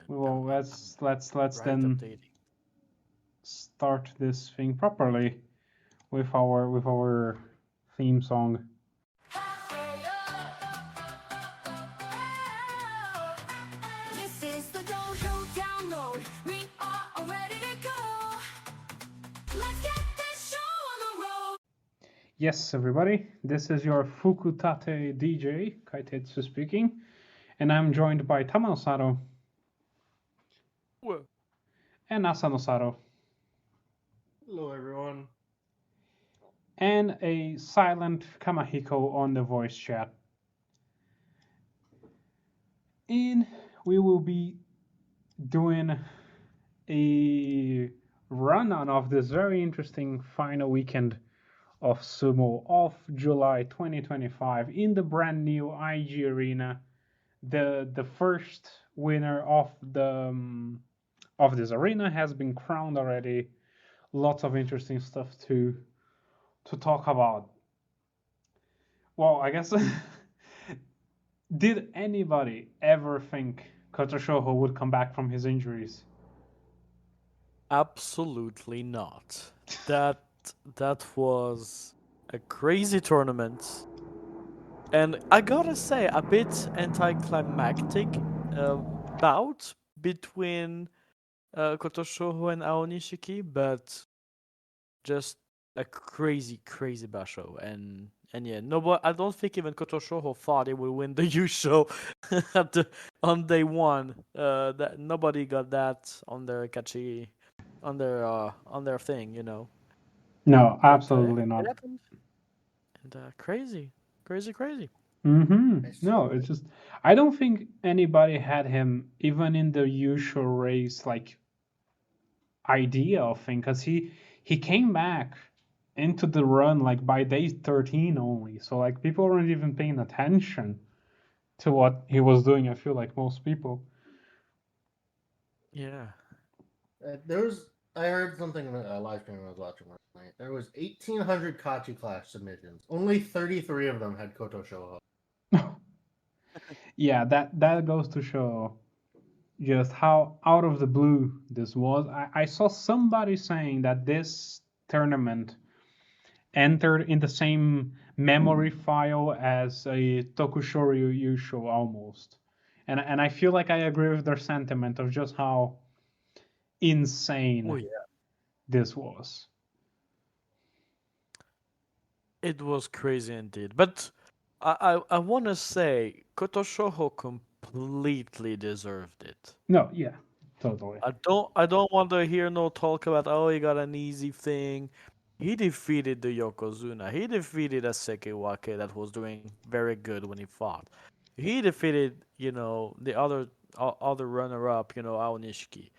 Well, let's Right then updating. start this thing properly with our theme song. This is the Dohyo download. We are all ready to go. Let's get this show on the road. Yes, everybody, this is your Fukutate DJ, Kaitetsu speaking, and I'm joined by Tamanosato Whoa. and Asanosato, Hello, everyone. and a silent Kamahiko on the voice chat. And we will be doing a rundown of this very interesting final weekend of sumo of July 2025 in the brand new IG Arena. The first winner of this arena has been crowned already. Lots of interesting stuff to talk about. Well, I guess did anybody ever think Kotoshoho would come back from his injuries? Absolutely not. That that was a crazy tournament, and I gotta say, a bit anticlimactic bout between Kotoshoho and Aonishiki, but just a crazy, crazy basho. And yeah, no, but I don't think even Kotoshoho thought it would win the Yusho at on day one. That nobody got that on their kachi, on their thing, you know. No, But absolutely it not. happened, and crazy, crazy, crazy. Mm-hmm. I No, saw it's it. just I don't think anybody had him even in the usual race like idea of thing because he came back into the run like by day 13 only. So like people weren't even paying attention to what he was doing. I feel like most people. Yeah. There was. I heard something in a live stream I was watching last night. There was 1,800 Kachi Clash submissions. Only 33 of them had Koto Shoho. Yeah, that goes to show just how out of the blue this was. I saw somebody saying that this tournament entered in the same memory file as a Tokushoryu Yusho almost. And I feel like I agree with their sentiment of just how Oh insane yeah. this was. It was crazy indeed. But I want to say Kotoshoho completely deserved it. No, yeah, totally. I don't want to hear no talk about, oh, he got an easy thing. He defeated the Yokozuna. He defeated a Sekewake that was doing very good when he fought. He defeated, the other runner up, Aonishiki.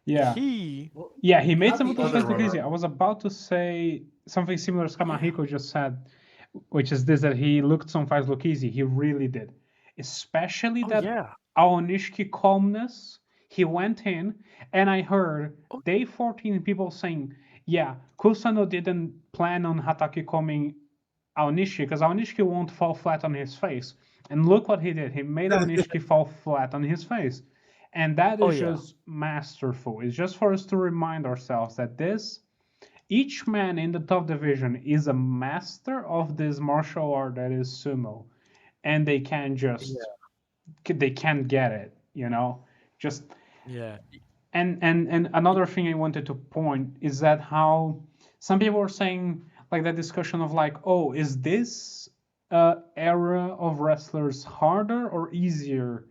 Yeah. He Well, Yeah, he made not some the good other fights look runner easy. up. I was about to say something similar as yeah. Kamahiko just said, which is this that he looked some fights look easy. He really did. Especially Oh that yeah. Aonishiki calmness. He went in, and I heard Oh, day 14 people saying, yeah, Kusano didn't plan on Hatake coming Aonishiki because Aonishiki won't fall flat on his face. And look what he did. He made Aonishiki fall flat on his face. And that oh is yeah. just masterful. It's just for us to remind ourselves that each man in the top division is a master of this martial art that is sumo. And Yeah. they can't get it, you know? Just Yeah. and another thing I wanted to point is that how some people were saying like that discussion of like, oh, is this era of wrestlers harder or easier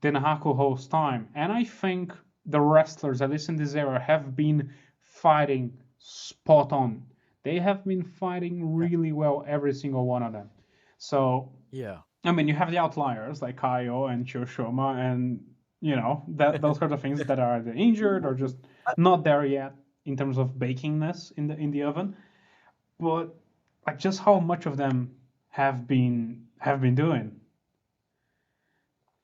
than Hakuho's time? And I think the wrestlers, at least in this era, have been fighting spot on. They have been fighting Yeah. really well, every single one of them. So Yeah. I mean, you have the outliers like Kaio and Chiyoshima, and that those sort of things that are either injured or just not there yet in terms of bakingness in the oven. But like just how much of them have been doing.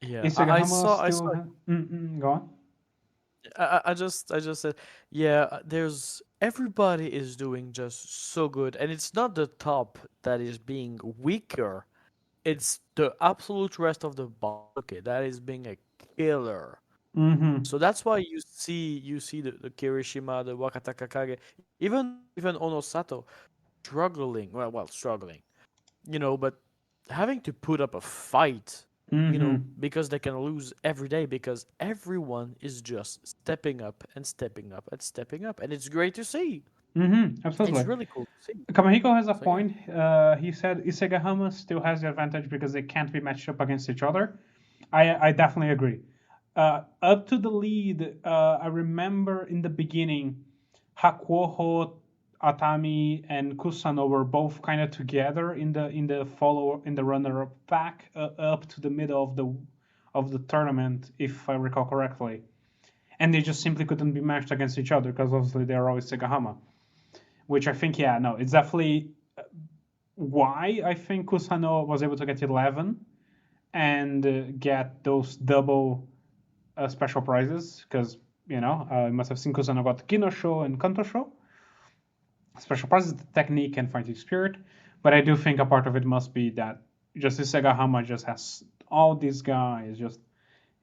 Yeah. Is I Isagahama saw I still? saw Go on. I just said, yeah, there's everybody is doing just so good, and it's not the top that is being weaker. It's the absolute rest of the body that is being a killer. Mm-hmm. So that's why you see the Kirishima, the Wakataka Kage, even Onosato struggling. Well, struggling, but having to put up a fight, Mm-hmm. because they can lose every day because everyone is just stepping up and stepping up and stepping up, and it's great to see. Mm-hmm. It's Absolutely. really cool to see. Kamahiko has a So yeah. point. He said Isegahama still has the advantage because they can't be matched up against each other. I definitely agree. Up to the lead, I remember in the beginning, Hakuoho, Atami, and Kusano were both kind of together in the runner-up pack up to the middle of the tournament, if I recall correctly, and they just simply couldn't be matched against each other because obviously they're always Segahama. Which I think, yeah, no, it's definitely why I think Kusano was able to get 11 and get those double special prizes because you must have seen Kusano got Kinosho and Kantosho special prizes, the technique and fighting spirit. But I do think a part of it must be that just Isegahama just has all these guys just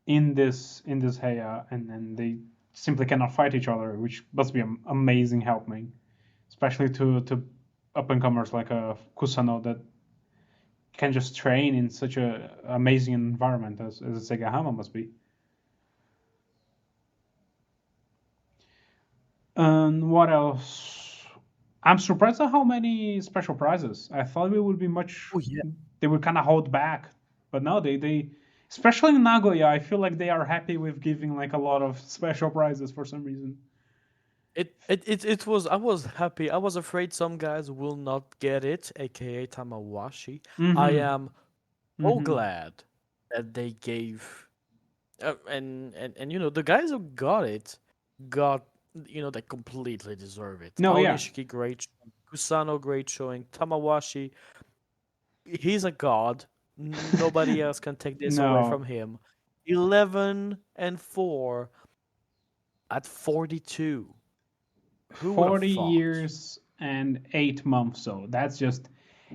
in this Heya, and then they simply cannot fight each other, which must be an amazing helping, especially to up and comers like a Kusano that can just train in such a amazing environment as Segahama must be. And what else? I'm surprised at how many special prizes. I thought we would be much. Oh yeah. They would kind of hold back, but no, they especially in Nagoya. I feel like they are happy with giving like a lot of special prizes for some reason. It was. I was happy. I was afraid some guys will not get it, aka Tamawashi. I Mm-hmm. am so Mm-hmm. glad that they gave, and the guys who got it got, they completely deserve it. No, yeah. Aonishiki, great showing. Kusano, great showing. Tamawashi, he's a god. Nobody else can take this away No. from him. 11-4 at 42. Who would have 40 thought? years and 8 months. So that's just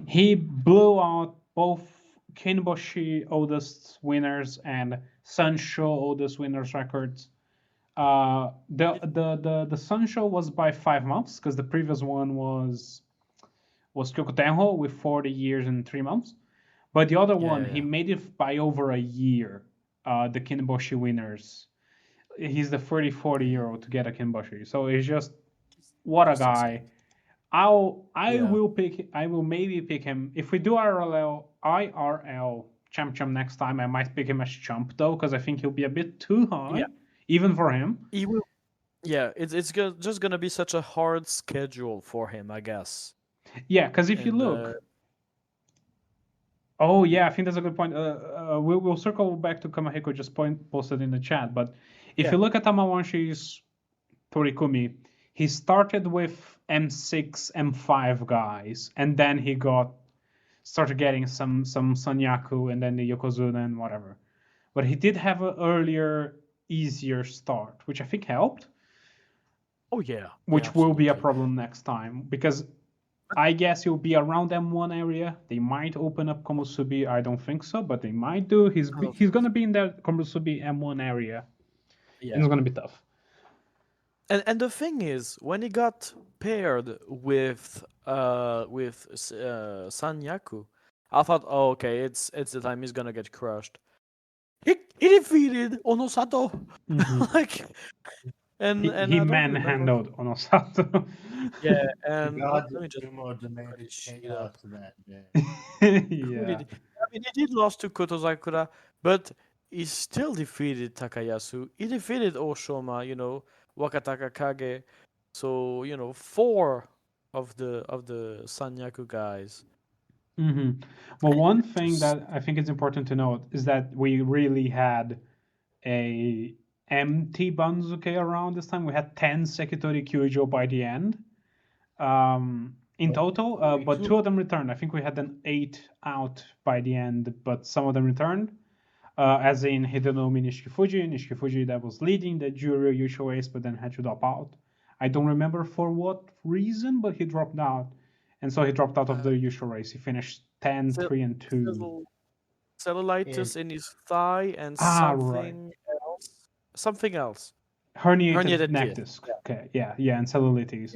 he blew out both Kinboshi oldest winners and Sunsho oldest winners records. The Sunsho was by 5 months because the previous one was Kyokutenho with 40 years and 3 months. But the other Yeah, one yeah, he yeah. made it by over a year. The Kinboshi winners. He's the 40-year-old to get a Kinboshi. So it's just what a Just guy. insane. I Yeah. will pick. I will maybe pick him if we do IRL Champ Champ next time. I might pick him as Chump though, because I think he'll be a bit too high, Yeah. even for him. He will. Yeah, just gonna be such a hard schedule for him, I guess. Yeah, because if you And look, oh yeah, I think that's a good point. We'll circle back to Kamahiko just posted in the chat, but if yeah, you look at Tamawashi's Torikumi, he started with M6, M5 guys, and then he started getting some Sanyaku and then the Yokozuna and whatever. But he did have an earlier, easier start, which I think helped, oh yeah, yeah, which will be a absolutely. problem next time because I guess he'll be around M1 area. They might open up Komusubi. I don't think so, but they might do. I don't He's think gonna so. be in that Komusubi M1 area, and Yeah. it's gonna be tough. And the thing is, when he got paired with Sanyaku, I thought, oh, okay, it's the time he's gonna get crushed. He defeated Onosato. Hmm. Like, and He I don't remember who. manhandled Onosato. Yeah, The and gods let of me just sumo look demanded this shit chaos up. that day. Who Yeah. did? I mean, he did lost to Kotozakura, but he still defeated Takayasu. He defeated Oshoma. Wakataka Kage. So four of the Sanyaku guys. Hmm. Well, one thing Just that I think is important to note is that we really had a empty Banzuke around this time. We had 10 Sekitori Kyujo by the end in total, Only but two. two of them returned. I think we had an 8 out by the end, but some of them returned. As in Hidenomi Nishikifuji that was leading the Juryo Yusho Ace, but then had to drop out. I don't remember for what reason, but he dropped out. And so he dropped out of the Yusho race. He finished 10, cell- 3, and 2. cell- And cellulitis in his thigh and Ah, right. something else. something else. Herniated neck disc. disc. Okay, yeah, and cellulitis.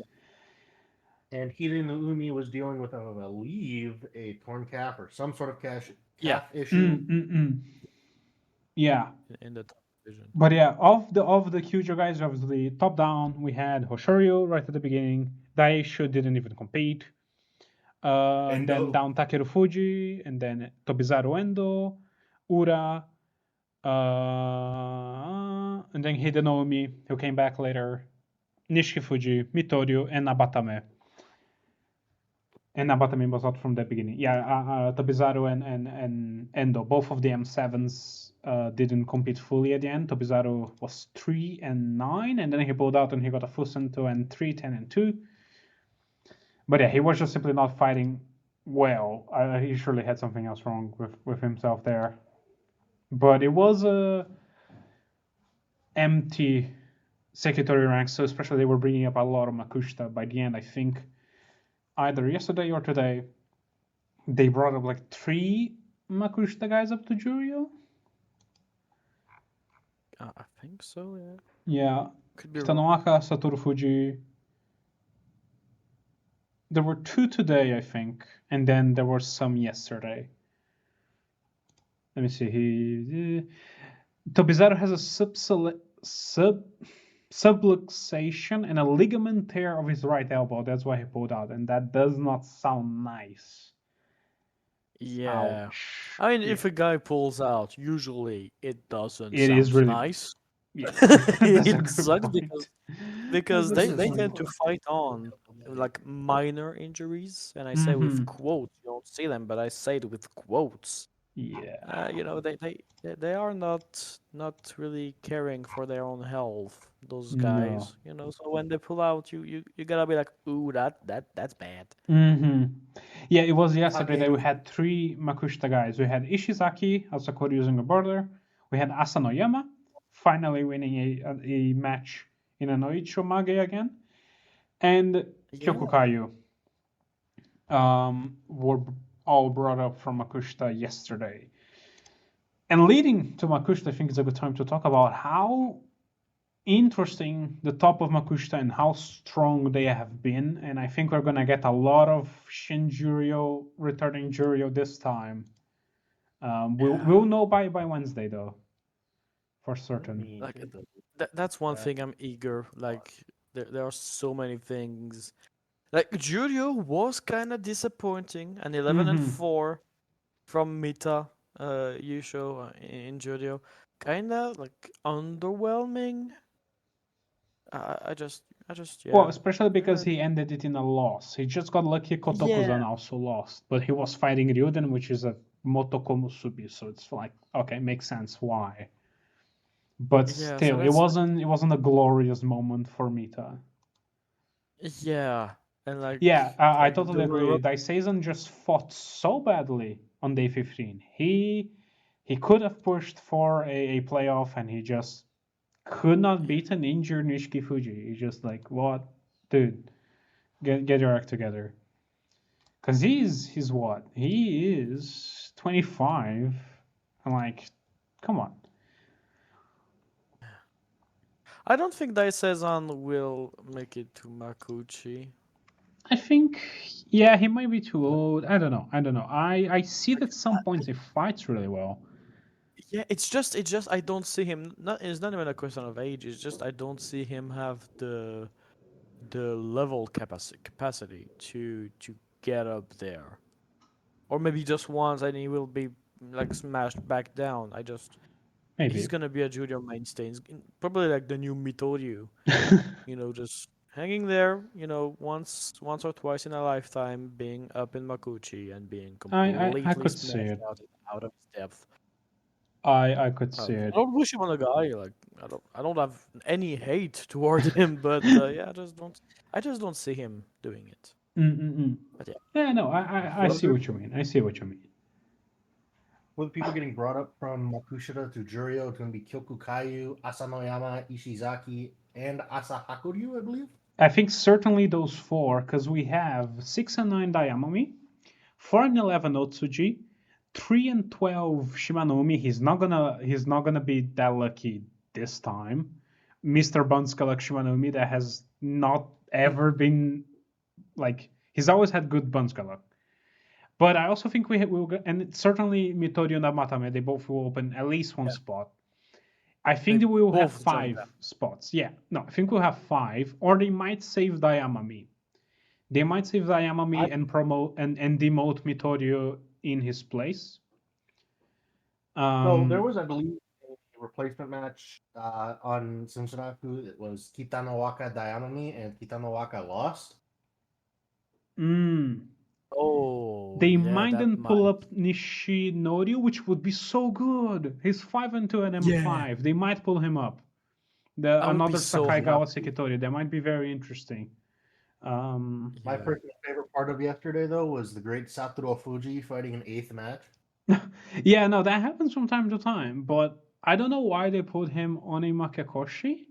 And Hide was dealing with, I believe, a torn calf or some sort of calf Yeah. issue. Yeah. In the top division. But yeah, of the Kyujo guys, obviously top down, we had Hoshoryu right at the beginning. Daisho didn't even compete. And then down Takeru Fuji, and then Tobizaru Endo, Ura, and then Hidenomi, who came back later, Nishiki Fuji, Mitoryu, and Nabatame. And Nabatame was out from the beginning. Yeah, Tobizaru and Endo, both of the M7s didn't compete fully at the end. Tobizaru was 3-9, and then he pulled out and he got a Fusento and 3-10-2. But yeah, he was just simply not fighting well. He surely had something else wrong with himself there. But it was a empty secretary ranks, so especially they were bringing up a lot of Makushita. By the end, I think either yesterday or today, they brought up like 3 Makushita guys up to Juryo. I think so, yeah. Yeah. Could be Kitanoaka, Satoru Fuji. There were 2 today, I think, and then there were some yesterday. Let me see. Tobizaru has a subluxation and a ligament tear of his right elbow. That's why he pulled out, and that does not sound nice. Yeah. Ouch. I mean, if a guy pulls out, usually it doesn't It sound is really nice. Yeah, that's a It good sucks point. because That's they, a they good tend to point. fight on like minor injuries, and I say with quotes. You don't see them, but I say it with quotes. Yeah. They are not really caring for their own health. Those No. guys, So when they pull out, you gotta be like, ooh, that's bad. Yeah, it was yesterday that we had 3 Makushita guys. We had Ishizaki, Asakura using a border. We had Asanoyama, finally winning a match in an Oicho Mage again. And Kyokukayu were all brought up from Makushita yesterday. And leading to Makushita, I think it's a good time to talk about how interesting the top of Makushita and how strong they have been. And I think we're going to get a lot of Shinjuryo returning Juryo this time. We'll know by Wednesday, though, for certain. Like that's one thing I'm eager. Like there are so many things. Like Juryo was kind of disappointing, an 11-4 from Mita, Yusho in Juryo, kind of like underwhelming. I just yeah. Well, especially because he ended it in a loss. He just got lucky. Kotokuzan also lost, but he was fighting Ryuden, which is a Motoko Musubi, so it's like, okay, makes sense why. But Yeah, still, so it wasn't a glorious moment for Mita. Yeah, and like I totally agree. Daiseisan just fought so badly on day 15. He could have pushed for a playoff, and he just could not beat an injured Nishiki Fuji. He's just like, what, dude? Get your act together. Cause he's what? He is 25. I'm like, come on. I don't think Daiseisan will make it to Makuchi. I think, yeah, he might be too old. I don't know. I see that some points he fights really well. Yeah, it's just I don't see him. It's not even a question of age. It's just I don't see him have the level capacity to get up there, or maybe just once and he will be like smashed back down. Maybe. He's gonna be a junior mainstay. Probably like the new Mitoryu, just hanging there. Once or twice in a lifetime, being up in Makuchi and being completely I could see smashed it. out of his depth. I could see I it. don't wish him on a guy. Like I don't have any hate toward him, but yeah, I just don't see him doing it. But yeah. Yeah, no, I see what you mean. I see what you mean. With people getting brought up from Makushita to Juryo, it's going to be Kyokukayu, Asanoyama, Ishizaki, and Asahakuryu, I believe. I think certainly those 4, because we have 6-9 Dayamomi, 4-11 Otsuji, 3-12 Shimanomi. He's not gonna be that lucky this time. Mr. Bunska like Shimanomi that has not ever been like he's always had good Bunska luck. But I also think will get, and certainly Mitorio and Amatame, they both will open at least one spot. I think They they will have both jump 5 spots. Yeah, no, I think we'll have 5, or they might save Dayamami. They might save Dayamami and promote and demote Mitorio in his place. So there was, I believe, a replacement match on Cincinnati. It was Kitanowaka Dayamami, and Kitanowaka lost. Oh, They yeah, might that then pull might. up Nishinori, which would be so good. He's 5-2 and M5. Yeah. They might pull him up. I would be Another so Sakaigawa happy. Sekitori. That might be very interesting. My personal favorite part of yesterday, though, was the great Satoru Fuji fighting an 8th match. Yeah, no, that happens from time to time, but I don't know why they put him on a Makekoshi.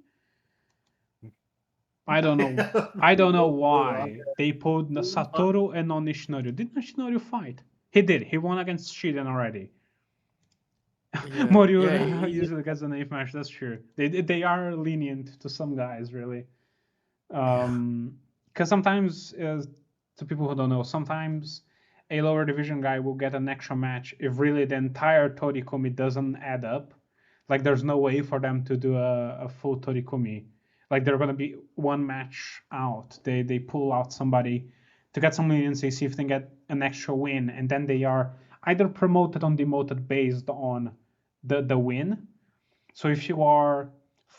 I don't know. I don't know why they put Satoru and on Nishinori. Did Nishinori fight? He did. He won against Shiden already. Yeah. Moriura Yeah, usually gets an 8th match. That's true. They are lenient to some guys, really. Because sometimes, to people who don't know, sometimes a lower division guy will get an extra match if really the entire Torikumi doesn't add up. Like there's no way for them to do a full Torikumi. Like they're gonna be one match out. They pull out somebody to get some leniency, see if they can get an extra win, and then they are either promoted or demoted based on the win. So if you are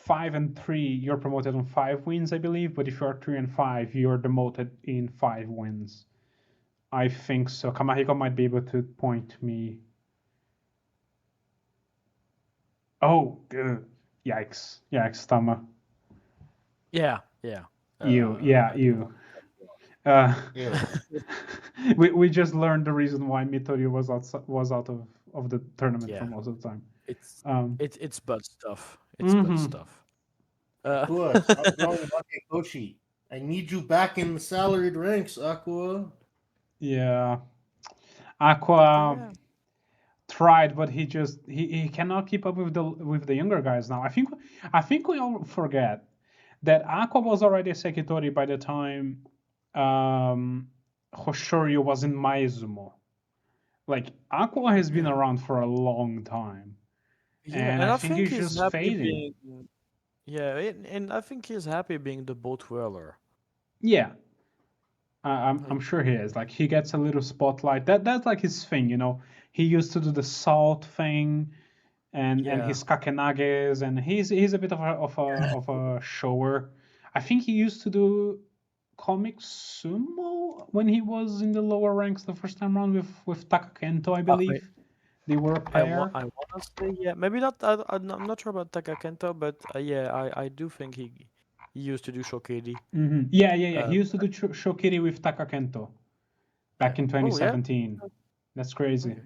5-3, you're promoted on 5 wins, I believe. But if you are 3-5, you're demoted in 5 wins. I think so. Kamahiko might be able to point me. Oh, yikes! Yikes, Tama. Yeah, yeah. You. We just learned the reason why Mitorio was out of the tournament for most of the time. It's butt stuff. It's butt stuff. Aqua, stop going Makekoshi. I need you back in the salaried ranks, Aqua. Yeah, Aqua tried, but he cannot keep up with the younger guys now. I think we all forget that Aqua was already a Sekitori by the time Hoshoryu was in Maizumo. Like Aqua has been around for a long time, and I think he's just fading. And I think he's happy being the boat whirler. Yeah, I'm sure he is. Like he gets a little spotlight. That's like his thing, you know. He used to do the salt thing, and his kakenages, and he's a bit of a shower. I think he used to do comic sumo when he was in the lower ranks the first time around with Takakento, I believe. They were a pair. I want to say, maybe not. I'm not sure about Takakento, but I do think he used to do Shokiri. Yeah. He used to do Shokiri with Takakento back in 2017. That's crazy. Okay.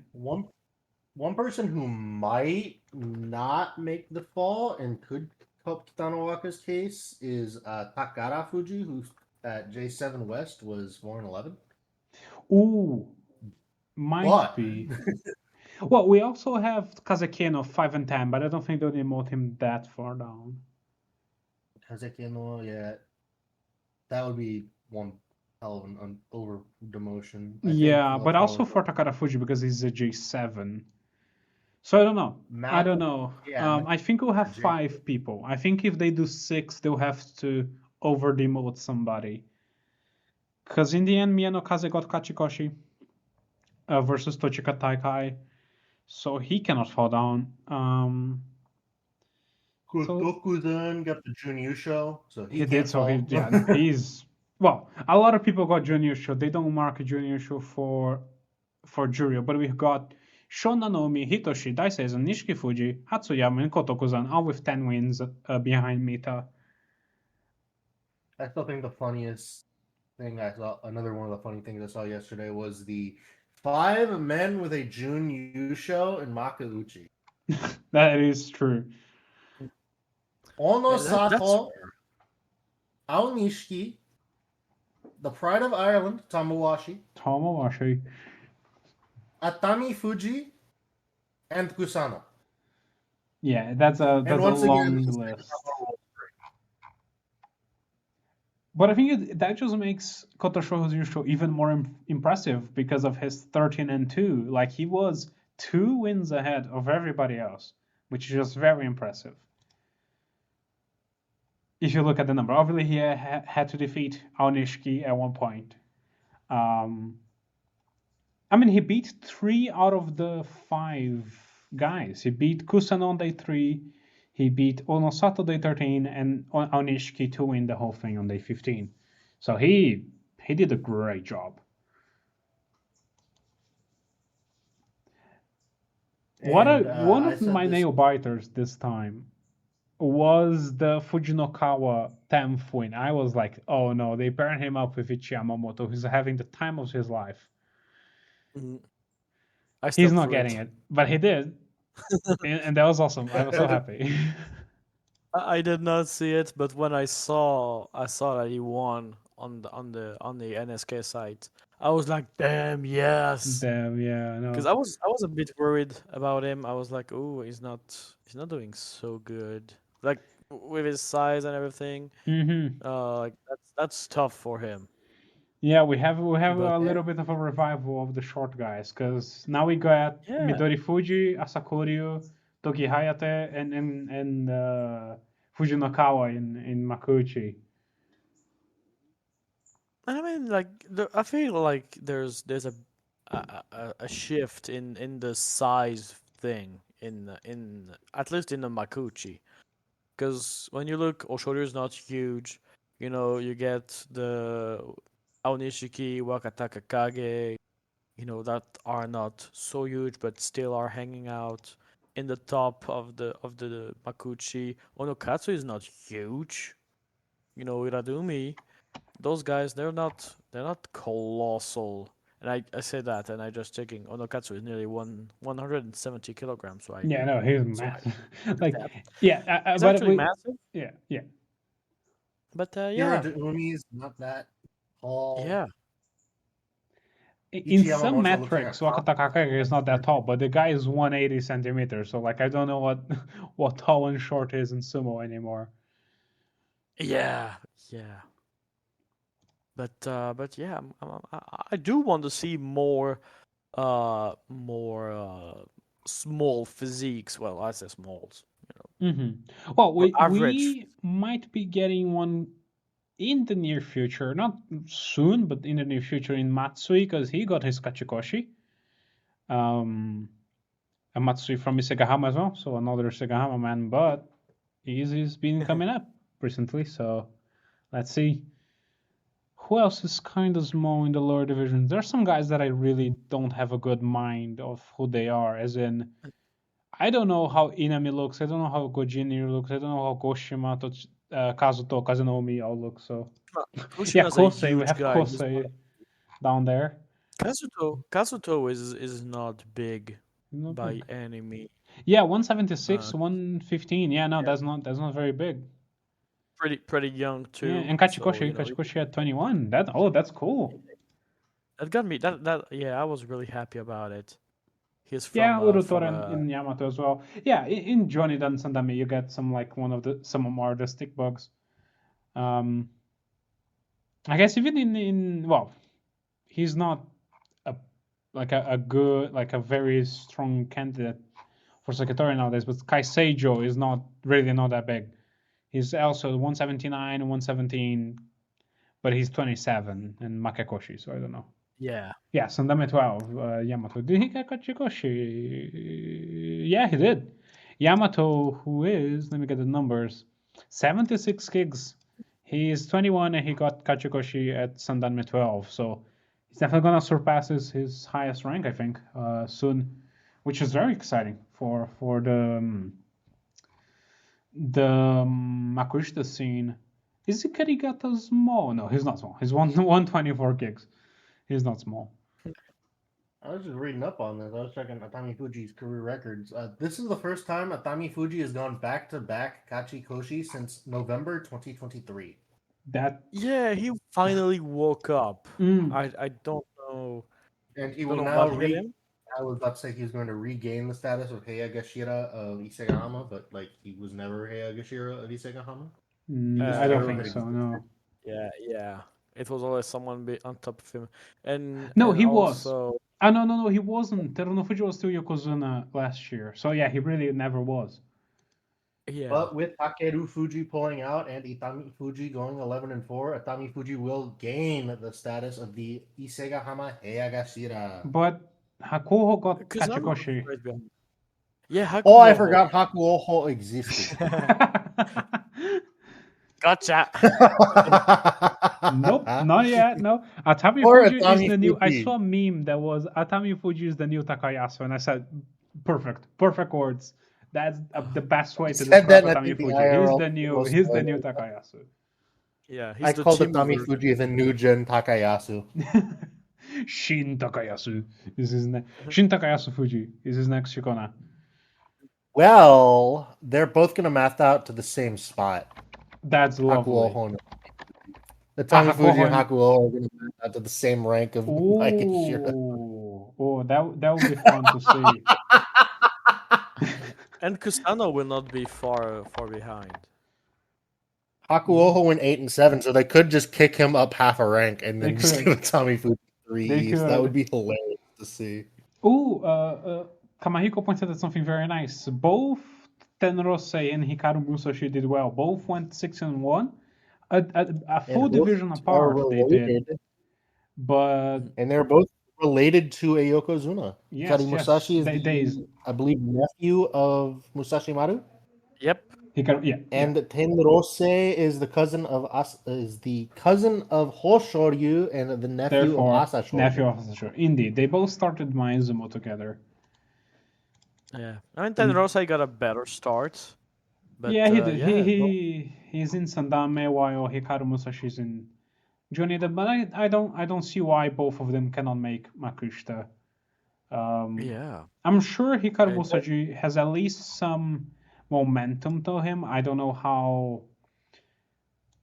One person who might not make the fall and could help Kitanowaka's case is Takara Fuji, who at J7 West was 4-11. Ooh, might be. Well, we also have Kazekeno 5-10, but I don't think they'll demote him that far down. Kazekeno, yeah, that would be one hell of an over demotion. Yeah, but also for Takara Fuji because he's a J7. So I don't know. I don't know. Yeah, I think we'll have 5 people. I think if they do 6, they'll have to over demote somebody. Because in the end, Miyanokaze got Kachikoshi versus Tochika Taikai. So he cannot fall down. Kotoku-san got the Junior show, so he did. So fall. He's well. A lot of people got Junior show. They don't mark a Junior show for Juryo, but we've got Shonanomi, Hitoshi, Daiseizen, Nishiki Fuji, Hatsuyama, and Kotoku-san, all with 10 wins behind Mita. I still think the funniest thing I saw, another one of the funny things I saw yesterday was the 5 men with a Jun Yusho in Makauchi. That is true. Onosato, Aonishiki, the Pride of Ireland, Tamawashi, Atami Fuji, and Kusano. Yeah, that's And a once again, long the list. Sakakama rolled But I think that just makes Kotosho's Yusho even more impressive because of his 13-2. Like he was 2 wins ahead of everybody else, which is just very impressive. If you look at the number, obviously he had to defeat Aonishiki at one point. I mean, he beat 3 out of the 5 guys. He beat Kusanon day 3, he beat Onosato day 13, and Aonishiki to win the whole thing on day 15. So he did a great job. One of my nail biters this time was the Fujinokawa 10th win. I was like, oh no, they paired him up with Ichi Yamamoto, who's having the time of his life. He's not getting it, but he did, and that was awesome. I was so happy. I did not see it, but when I saw that he won on the NSK site, I was like, damn, yes. Damn, yeah, Because no. I was a bit worried about him. I was like, oh, he's not doing so good. Like with his size and everything. Like that's tough for him. Yeah, we have But a little bit of a revival of the short guys because now we got yeah, Midori Fuji, Asakuryu, Toki Hayate, and Fujinakawa in Makuuchi. I mean, like I feel like there's a shift in the size thing in at least in the Makuuchi. Because when you look, Oshoryu is not huge. You know, you get the Aonishiki, Wakataka Kage, that are not so huge but still are hanging out in the top of the Makuuchi. Onokatsu is not huge. Iradumi, those guys, they're not colossal. And I say that, and I just checking. Onokatsu is nearly 170 kilograms, so Yeah, no, he's so massive. I Like, that. yeah, He's but actually we, massive, yeah, yeah. but yeah, Umi is not that tall. yeah. In Ichi some Yamamoto looks like metrics, a cop. Wakataka Kage is not that tall, but the guy is 180 centimeters. So like, I don't know what what tall and short is in sumo anymore. Yeah, yeah. But yeah, I do want to see more small physiques. Well, I say smalls. Well, Or we average. might be getting one in the near future, not soon, but in the near future in Matsui because he got his Kachikoshi. A Matsui from Isegahama as well, so another Isegahama man, but he's been coming up recently, so let's see. Who else is kind of small in the lower divisions? There's some guys that I really don't have a good mind of who they are, as in, I don't know how Inami looks, I don't know how Gojinir looks, I don't know how Goshima, Kazuto, Kazunomi all look, so. Yeah, Kushina's a Kosei, we huge have guy. He's not Kosei down there. Kazuto is not big Not by big. any means. Yeah, 176, Uh, 115. Yeah, no, yeah, that's not very big. pretty young Yeah, too. and So Kachikoshi at 21. That's cool. that got me. That yeah, I was really happy about it. He's Yeah, from Urutora in Yamato as well. Yeah, in Johnny Dan Sandami you get some like some more the stick bugs. Um, I guess even in well, he's not a a good like a very strong candidate for Sakitori nowadays, but Kaiseijo is not that big. He's also 179, 117, but he's 27 and Makekoshi, so I don't know. yeah. Yeah, Sandame 12, Yamato. Did he get Kachikoshi? Yeah, he did. Yamato, who is, let me get the numbers, 76 gigs. He's 21 and he got Kachikoshi at Sandanme 12, so he's definitely gonna surpass his highest rank, I think, soon, which is very exciting for the Makushita scene. Is Karigata small? No, he's not small. He's 124 gigs. He's not small. I was just reading up on this. I was checking Atami Fuji's career records. This is the first time Atami Fuji has gone back-to-back Kachikoshi since November 2023. Yeah, he finally woke up. Mm. I don't know. And he Don't will know now what hit him. I was about to say he was going to regain the status of Heiagashira of Isegahama, but like he was never Heiagashira of Isegahama. I don't Uh, think so. No. yeah. It was always someone on top of him, and No, and he was. also No, he wasn't. Terunofuji was still Yokozuna last year. So yeah, he really never was. yeah. But with Takeru Fuji pulling out and Itami Fuji going 11-4, Itami Fuji will gain the status of the Isegahama Heiagashira. But Hakuho got Kusama was Kachikoshi. right behind. Yeah, Oh, I Hakuho. forgot Hakuoho existed. Gotcha. Nope, not yet. No, Atami Or Fuji is Atami the new. I Fuji. saw a meme that was Atami Fuji is the new Takayasu, and I said, perfect words. That's the best way to Said that, describe and I Atami think the Fuji. IRL He's the was new like- Takayasu. Yeah, he's I the called team Itami version. Fuji the new gen Takayasu. Shin Takayasu is his next. Shin Takayasu Fuji is his next Shikona. Well, they're both going to math out to the same spot. That's lovely. Hakuoho and Itami Fuji and Hakuoho and- Hakuoho are going to math out to the same rank of Aikishira. Oh, that would be fun to see. And Kusano will not be far behind. Hakuoho went 8-7, so they could just kick him up half a rank and then They just could. give Itami Fuji 3 They East. That could. would be hilarious to see. Kamahiko pointed out something very nice. Both Tenrosei and Hikaru Musashi did well. Both went 6-1. A full And both division are apart, they did. related, But and they're both related to a Yokozuna. yes, Hikaru Musashi is they- the, I believe, nephew of Musashi Maru. Yep. Hikaru, yeah. And Tenrosei is the cousin of Hoshoryu and the nephew Therefore, of Asashoryu. nephew of Asashoryu. Indeed, they both started Maizumo together. Yeah. I mean, Tenrosei got a better start. But, yeah, he did. yeah, He's in Sandame while Hikaru Musashi's in Jonida, but I don't see why both of them cannot make Makushita. yeah. I'm sure Hikaru And- Musashi has at least some momentum to him. I don't know how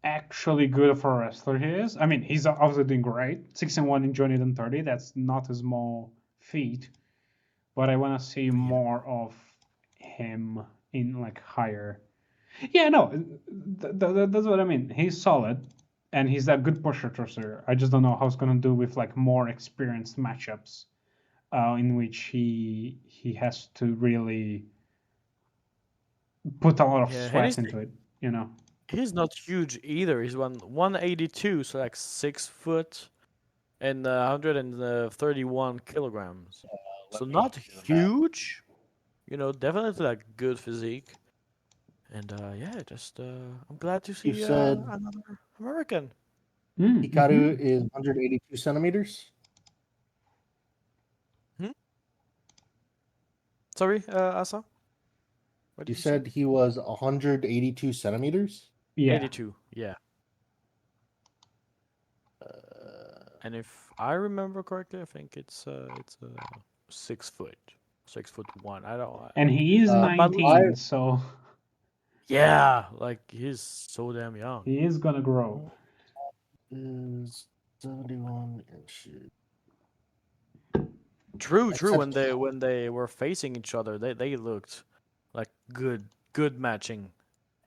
actually good of a wrestler he is. I mean, he's obviously doing great. 6-1 in Jonida 30. That's not a small feat. But I want to see more of him in like higher. Yeah, no, that's what I mean. He's solid, and he's a good pusher thruster. I just don't know how he's gonna do with like more experienced matchups, in which he has to really put a lot of Yeah, and sweat he's- into it. You know. He's not huge either. He's 182, so like 6 foot and 131 kilograms. So not huge, you know, definitely like good physique. And yeah, just I'm glad to see said- another American. Hikaru is 182 centimeters. Sorry, Asa. What You did say? said he was 182 centimeters. Yeah. 82. Yeah. And if I remember correctly, I think it's 6 foot, 6'1". I don't. And he is but 19, so Yeah, like he's so damn young. he is gonna grow. Is 71 inches. True. Except- When they were facing each other, they looked like good matching.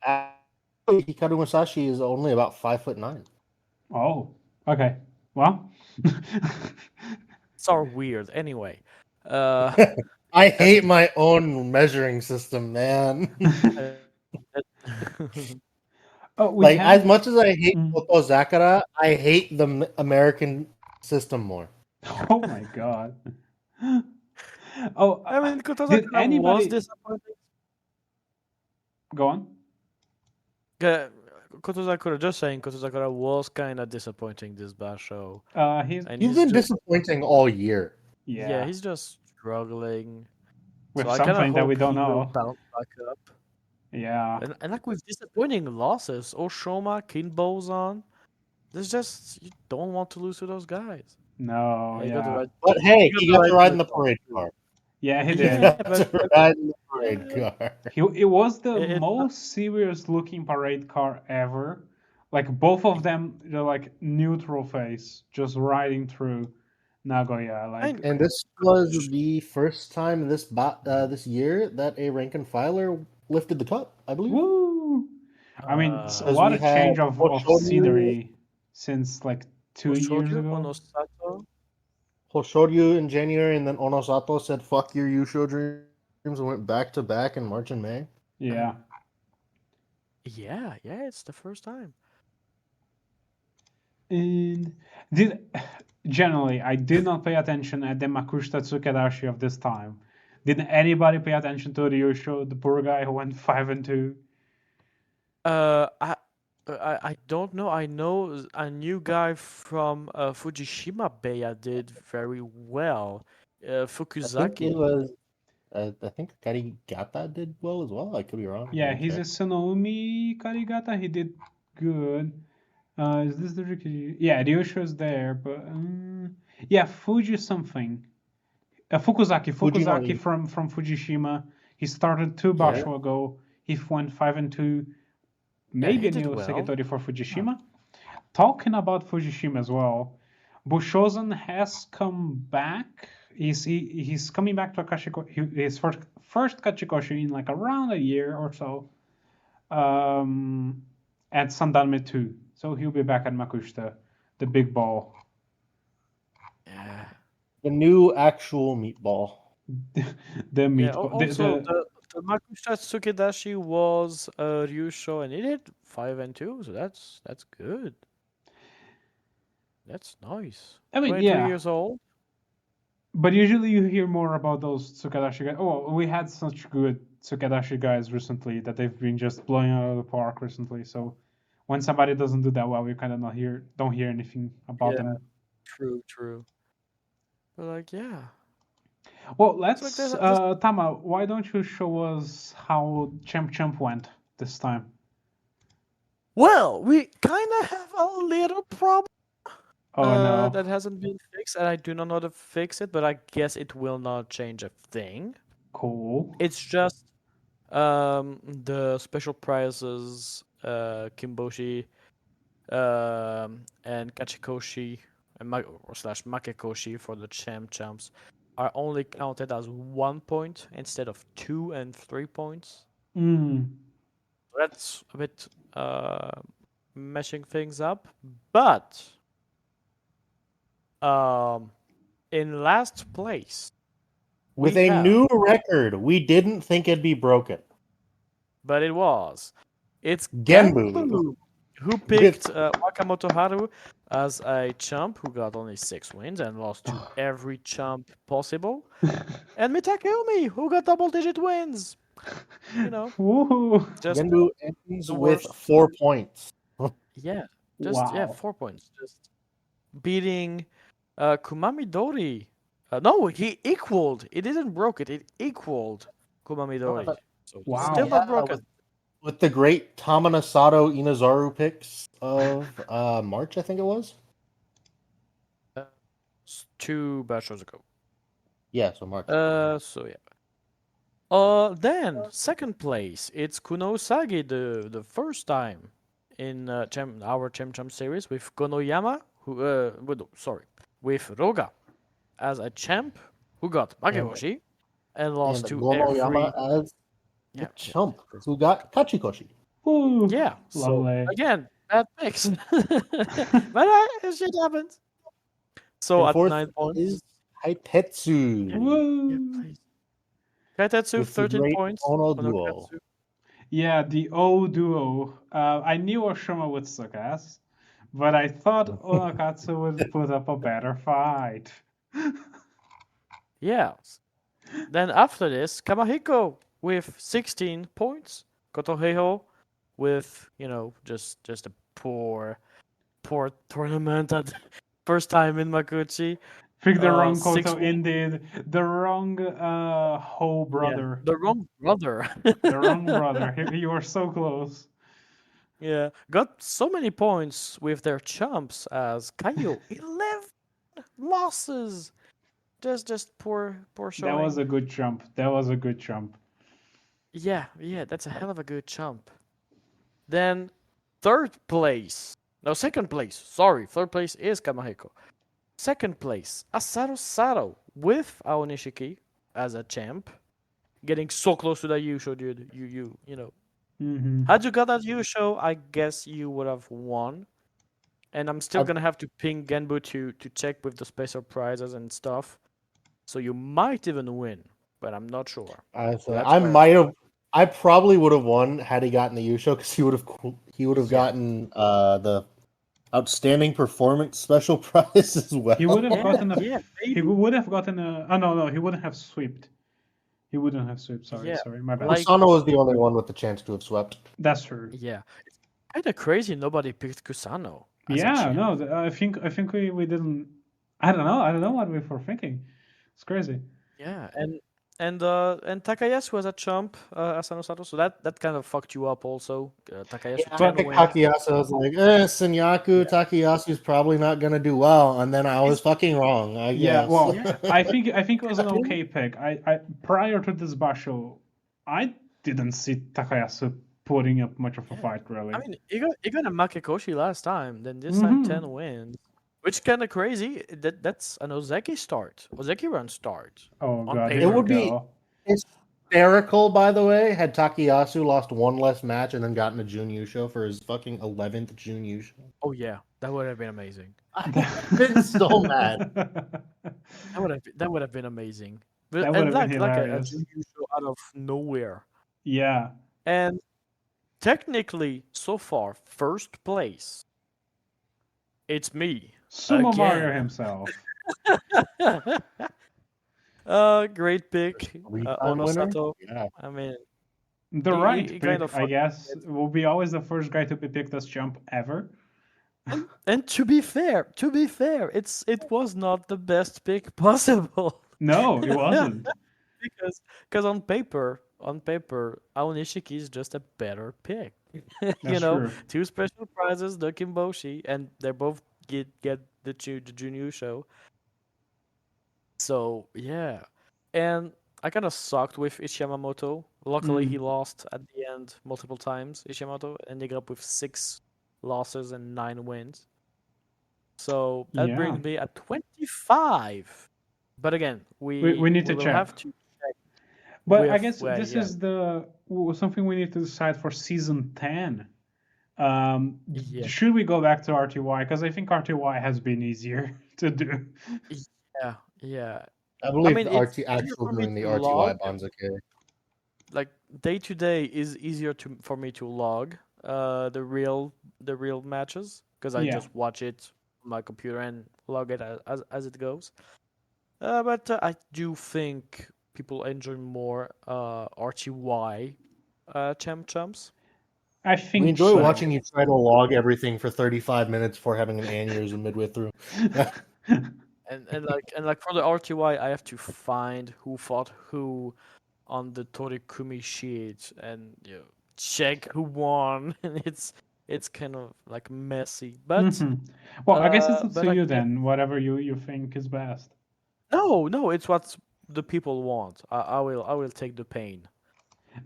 Actually, Hikaru Musashi is only about 5'9". Oh, okay. Well, It's all weird. Anyway, uh, I hate my own measuring system, man. oh, we Like have- as much as I hate Mm. Koto Zakara, I hate the American system more. Oh my god. Oh, I mean, Kotozakura did was anybody disappointing. go on? Kotozakura, just saying, Kotozakura was kind of disappointing this last show. He's And He's been just, disappointing all year. yeah, he's just struggling. with So I kinda something that we hope don't he will know. bounce back up. Yeah, And like with disappointing losses, Oshoma, Kinbozan, there's just you don't want to lose to those guys. no, You got to yeah, ride- But hey, You he got got to to ride ride in the the parade car. yeah, he He did. Yeah, got to ride in the parade car. It was the It's not- most serious looking parade car ever. Like both of them, they're like neutral face, just riding through. Nagoya. Like, And this was the first time this year that a rank and filer lifted the cup, I believe. woo! I mean, Uh, what we a change had of Hoshoryu- scenery since like 2 years Shoryu, ago. Onosato. Hoshoryu in January, and then Onosato said "fuck your Yusho dreams" and went back to back in March and May. Yeah. Yeah, it's the first time. And generally, I did not pay attention at the Makushita Tsukedashi of this time. Did anybody pay attention to Ryusho, the poor guy who went 5-2? I don't know. I know a new guy from Fujishima Bay did very well. I think Fukuzaki. it was. I think Karigata did well as well. I could be wrong. Yeah, Let me he's a check. Sonoumi Karigata. He did good. Is this the Riki? Yeah, Ryusho's there, but yeah, Fuji something. Fukuzaki Fujinami. from Fujishima. He started two Yeah. basho ago. He went 5-2. Yeah, Maybe he a did new well. Sekitori for Fujishima. Talking about Fujishima as well, Bushozen has come back. He's coming back to his first Kachikoshi in like around a year or so. At Sandanme 2. So he'll be back at Makushita, the big ball. Yeah. The new actual meatball. The meat. Yeah. Also, the Makushita Tsukedashi was Ryusho, and he did 5-2. So that's good. That's nice. I mean, 23 yeah. years old. But usually you hear more about those Tsukedashi guys. Oh, we had such good Tsukedashi guys recently that they've been just blowing out of the park recently. So when somebody doesn't do that well, you kind of don't hear anything about them. True. But like, yeah. Well, let's like there's Tama, why don't you show us how Champ went this time? Well, we kind of have a little problem Oh no. that hasn't been fixed, and I do not know how to fix it, but I guess it will not change a thing. Cool. It's just the special prizes, Kimboshi, and Kachikoshi, and slash Makekoshi for the champs are only counted as 1 point instead of 2 and 3 points. That's a bit meshing things up, but in last place With we a have- new record, we didn't think it'd be broken. but it was. It's Genbu. Genbu who picked Wakamoto Haru as a champ who got only 6 wins and lost to every champ possible, and Mitakeumi who got double-digit wins. You know, Woohoo. just Genbu ends the with worst. 4 points. yeah, Wow. 4 points, just beating Kumamidori. No, he equaled. It didn't broke it. It equaled Kumamidori. So Wow. still Yeah, not broken. With the great Tamanosato Inazaru picks of March, I think it was. 2 bashos ago. Yeah, so March. So yeah. Then second place, it's Kuno Usagi, the first time in our Champ series with Konoyama, with Roga as a champ who got Makekoshi and lost and to Gonoyama every as the chump who got Kachikoshi. Woo. yeah. So Lovely. again, bad picks, but shit happens. So And at fourth 9 points, is Kaitetsu. Woo. please. Kaitetsu, With the 13 great points. Ono Ono duo. Katsu. Yeah, the O duo. I knew Oshima would suck ass, but I thought Onakatsu would put up a better fight. Yeah. Then after this, Kamahiko with 16 points. Kotoheiho with, just a poor tournament at first time in Makuchi. Pick the wrong 6 Koto wins. indeed. The wrong Ho brother. The wrong brother. The wrong brother. You were so close. Yeah. Got so many points with their chumps as Kaio. 11 losses. Just poor showing. That was a good jump. Yeah, that's a hell of a good jump. Then third place. No, second place. Sorry, third place is Kamahiko. Second place, Asanosato with Aonishiki as a champ, getting so close to that Yusho, dude. You know. Mm-hmm. Had you got that Yusho, I guess you would have won. And I'm still I've- gonna have to ping Genbu to check with the special prizes and stuff. So you might even win, but I'm not sure. That's I where- might have. I probably would have won had he gotten the U show because he would have Yeah. gotten the outstanding performance special prize as well. He would have Yeah, gotten a. yeah, He maybe. would have gotten a. Oh no, he wouldn't have swept. He wouldn't have swept. Sorry, Yeah, sorry, my bad. like- Kusano was the only one with the chance to have swept. That's true. Yeah. It's kind of crazy nobody picked Kusano. As a Yeah, champ. no, I think we didn't. I don't know what we were thinking. It's crazy. Yeah, and Takayasu was a champ, Asanosato, so that kind of fucked you up also. Takayasu I 10 picked wins. Takayasu. I was like, Senyaku, Takayasu's probably not gonna do well, and then I was fucking wrong. I Yeah, guess. well, Yeah. I think it was an okay pick. I prior to this basho, I didn't see Takayasu putting up much of a Yeah. fight really. I mean, he got a Makekoshi last time, then this time Mhm. 10 wins. Which kind of crazy. That's an Ozeki start. Ozeki run start. Oh on god, paper. here It would we be- go. Hysterical, by the way, had Takayasu lost one less match and then gotten a Jun Yusho for his fucking 11th Jun Yusho. Oh yeah, that would have been amazing. I've been so mad. That would have been amazing. But, That would and have been like a hilarious. Junior show out of nowhere. Yeah. And technically, so far, first place. It's me. Sumo Mario Again. himself. Great pick. Three-time winner? Onosato. Yeah. I mean, The He- right he pick, kind of I fucked guess, it. will be always the first guy to be picked as champ ever. and to be fair, it was not the best pick possible. No, it wasn't. because on paper, Aonishiki is just a better pick. That's true. 2 special prizes, the Kimboshi, and they both get the Junyu show. So yeah, and I kind of sucked with Ishiyamamoto. Luckily, he lost at the end multiple times. Ishiyamamoto ending up with 6 losses and 9 wins. So that Yeah. brings me at 25. But again, We need to will check. have to check. But I with guess where- this yeah. is something we need to decide for season 10. Yeah. Should we go back to RTY? Because I think RTY has been easier to do. Yeah. I believe mean, the it's RT easier actually for me doing the to RTY log. Banzuke. Like day to day is easier for me to log the real matches because I Yeah. just watch it on my computer and log it as it goes. But I do think people enjoy more RTY champs. I think We enjoy so. watching you try to log everything for 35 minutes before having an aneurysm midway through. And like for the RTY, I have to find who fought who on the Torikumi sheet and check who won, and it's kind of like messy. But Mhm. Well, I guess it's up but to I you get- then. Whatever you think is best. no, it's what the people want. I will take the pain.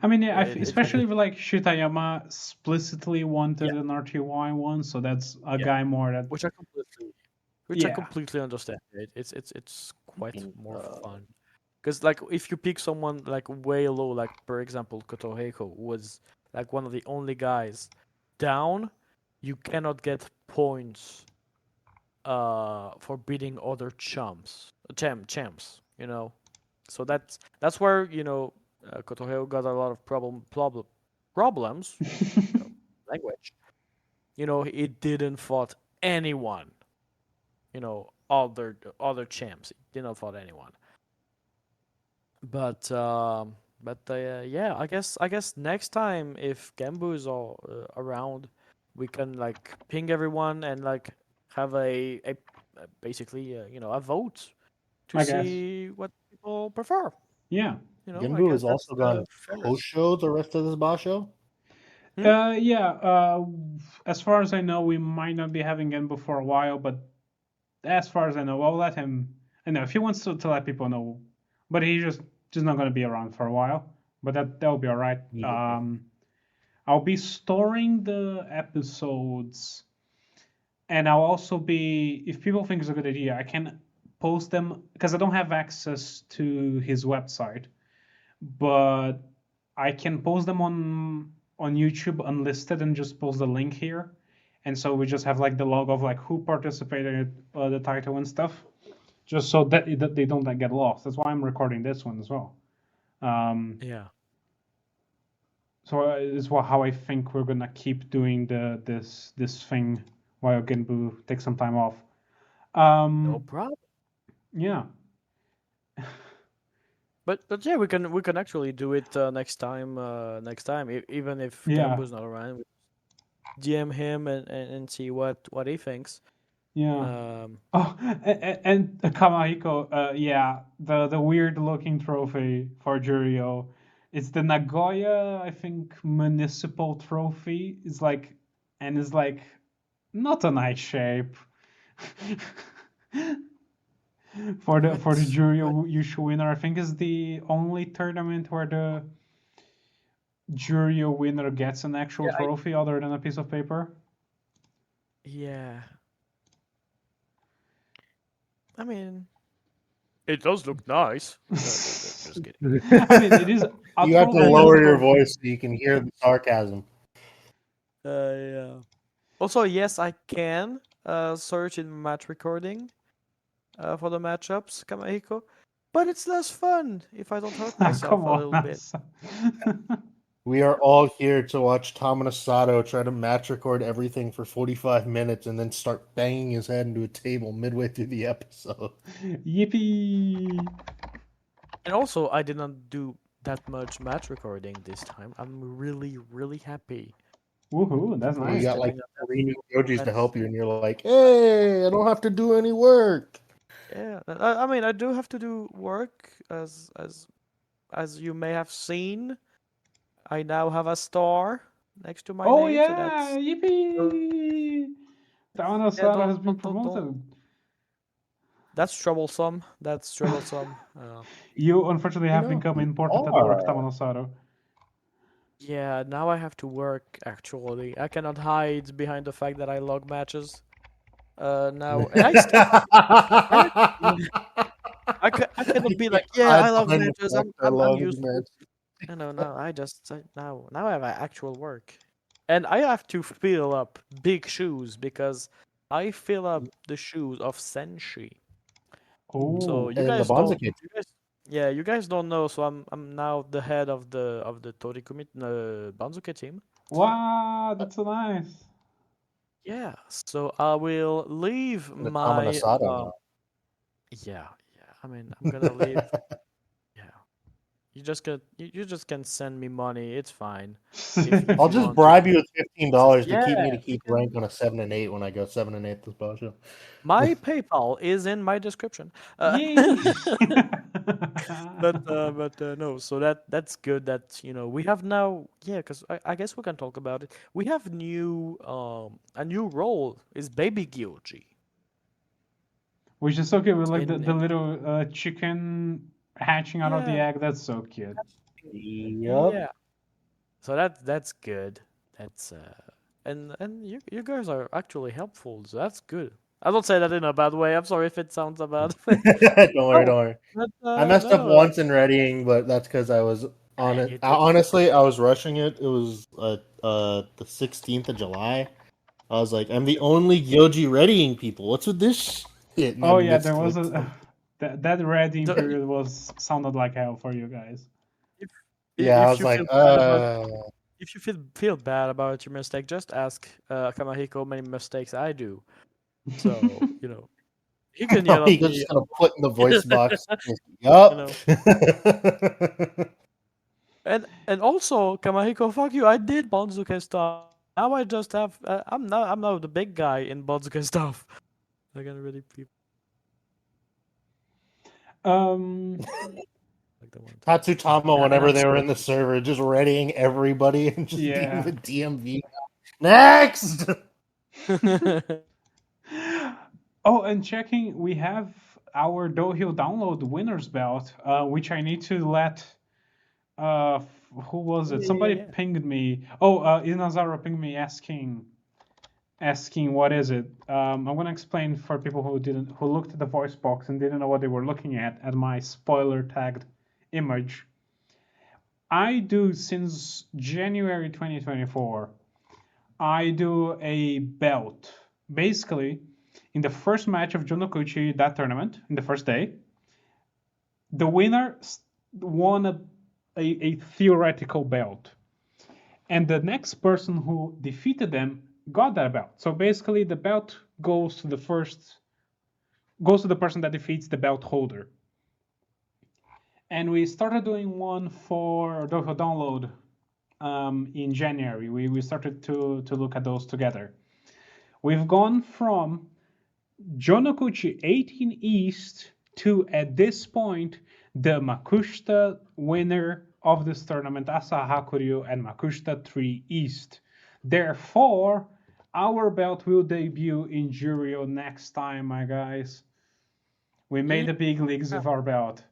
I mean, yeah, It- especially if like Shitayama explicitly wanted Yeah. an RTY one, so that's a Yeah. guy more that. Which I Yeah. completely understand. It's quite more uh, fun. Because like if you pick someone like way low, like for example Kotoheiko was like one of the only guys down, you cannot get points for beating other champs, So that's where Kotoheo got a lot of problems language. He didn't fought anyone. Other champs. He did not fought anyone. But yeah, I guess next time if Gembu is all around, we can like ping everyone and like have a basically a vote to I guess. see what people prefer. Yeah. I Genbu guess has also that's, gone fairest. post-show the rest of this basho. Yeah. As far as I know, we might not be having Genbu for a while, but as far as I know, I'll let him. I know if he wants to let people know, but he's just not going to be around for a while. But that'll be all right. Yeah. I'll be storing the episodes and I'll also be, if people think it's a good idea, I can post them because I don't have access to his website, but I can post them on YouTube unlisted and just post the link here. And so we just have like the log of like who participated, the title and stuff, just so that they don't like, get lost. That's why I'm recording this one as well. Yeah. So is how I think we're gonna keep doing this thing while Genbu takes some time off. No problem. Yeah. But yeah, we can actually do it next time. Next time, even if Yeah. Gambu's not around, we DM him and see what he thinks. Yeah. Oh, and Kamahiko, yeah, the weird looking trophy for Juryo. It's the Nagoya, I think, municipal trophy. It's like, and it's like not a nice shape. For the What? Juryo Yushu winner, I think is the only tournament where the Juryo winner gets an actual Yeah, trophy other than a piece of paper. yeah. I mean, it does look nice. Just kidding. I mean, it is. You have to lower your voice so you can hear the sarcasm. Yeah. Also, yes, I can search in match recording for the matchups, Kamahiko, but it's less fun if I don't hurt myself Come a little on. bit. We are all here to watch Tamanosato try to match record everything for 45 minutes and then start banging his head into a table midway through the episode. Yippee! And also, I did not do that much match recording this time. I'm really, really happy. Woohoo! That's People You nice. got like stepping up. 3 new Yojis to That's- help you, and you're like, hey, I don't have to do any work. Yeah, I mean, I do have to do work as you may have seen. I now have a star next to my Oh name, so yeah! that's Yippee! Tamanosato has been promoted. That's troublesome. That's troublesome. You unfortunately have know, become you important at work, are. Tamanosato. Yeah, now I have to work actually. I cannot hide behind the fact that I log matches. Now and I still I cannot be like, yeah, I love matches. I'm used to it. No, now I have actual work. And I have to fill up big shoes because I fill up the shoes of Senshi. Oh. So you And guys the don't. Banzuke. You guys don't know. So I'm now the head of the Torikumi Banzuke team. Wow, that's so nice. Yeah. So I will leave The my. Tamanosato. Yeah. I mean, I'm gonna leave. Yeah. You just can send me money. It's fine. If I'll you just want bribe you with $15 to keep me Yeah, to keep rank on a 7 and 8 when I go 7 and 8 this bow show. my PayPal is in my description. Yay! But no, so that's good that we have now, yeah, because I guess we can talk about it. We have a new role is baby Gyoji. Which is so cute with like the In little chicken hatching out of the Yeah. egg. That's so cute. Yep. Yeah. So that's good. That's and you guys are actually helpful, so that's good. I don't say that in a bad way. I'm sorry if it sounds a bad way. Don't worry, don't worry. But, I messed up no, once in readying, but that's because I was on you it. did. Honestly, I was rushing it. It was the 16th of July. I was like, I'm the only Yoji readying people. What's with this shit? And I Oh yeah, missed, there was like, a that reading The- period sounded like hell for you guys. yeah, I if was you like, feel bad about if you feel bad about your mistake, just ask Kamahiko how many mistakes I do. So he can yell he at was me. just gonna put in the voice box. You Yup. know. And also Kamahiko, fuck you! I did Bonzuke stuff. Now I just have. I'm now the big guy in Bonzuke stuff. I can really people like the one. Tatsutama, whenever they were in the server, just readying everybody and just Yeah. being the DMV. Next. Oh, and checking, we have our Dohyo download winners belt, which I need to let. Who was it? Yeah, Somebody yeah. pinged me. Oh, Inazara pinged me asking asking what is it. I'm gonna explain for people who looked at the voice box and didn't know what they were looking at my spoiler tagged image. I do since January 2024. I do a belt. Basically, in the first match of Junokuchi, that tournament, in the first day, the winner won a theoretical belt. And the next person who defeated them got that belt. So basically, the belt goes to the person that defeats the belt holder. And we started doing one for Dohyo Download in January. We started to look at those together. We've gone from Jonokuchi 18 East to, at this point, the Makushita winner of this tournament, Asahakuryu, and Makushita 3 East. Therefore, our belt will debut in Juryo next time, my guys. We made the big leagues with our belt.